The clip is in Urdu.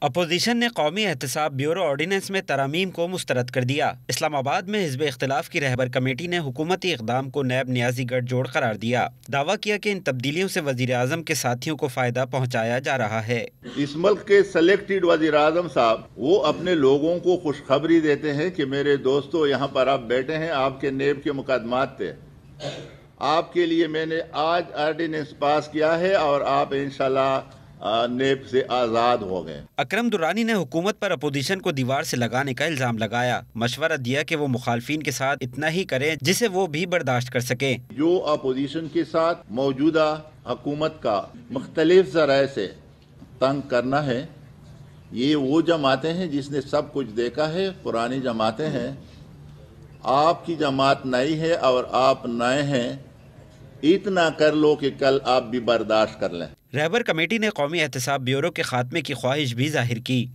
اپوزیشن نے قومی احتساب بیورو آرڈیننس میں ترامیم کو مسترد کر دیا۔ اسلام آباد میں حزب اختلاف کی رہبر کمیٹی نے حکومتی اقدام کو نیب نیازی گٹھ جوڑ قرار دیا۔ دعویٰ کیا کہ ان تبدیلیوں سے وزیر اعظم کے ساتھیوں کو فائدہ پہنچایا جا رہا ہے۔ اس ملک کے سلیکٹڈ وزیر اعظم صاحب وہ اپنے لوگوں کو خوشخبری دیتے ہیں کہ میرے دوستو یہاں پر آپ بیٹھے ہیں، آپ کے نیب کے مقدمات تھے، آپ کے لیے میں نے آج آرڈیننس پاس کیا ہے اور آپ انشاءاللہ نیب سے آزاد ہو گئے۔ اکرم درانی نے حکومت پر اپوزیشن کو دیوار سے لگانے کا الزام لگایا، مشورہ دیا کہ وہ مخالفین کے ساتھ اتنا ہی کریں جسے وہ بھی برداشت کر سکیں۔ جو اپوزیشن کے ساتھ موجودہ حکومت کا مختلف ذرائع سے تنگ کرنا ہے، یہ وہ جماعتیں ہیں جس نے سب کچھ دیکھا ہے، پرانی جماعتیں ہیں۔ آپ کی جماعت نئی ہے اور آپ نئے ہیں، اتنا کر لو کہ کل آپ بھی برداشت کر لیں۔ رہبر کمیٹی نے قومی احتساب بیورو کے خاتمے کی خواہش بھی ظاہر کی۔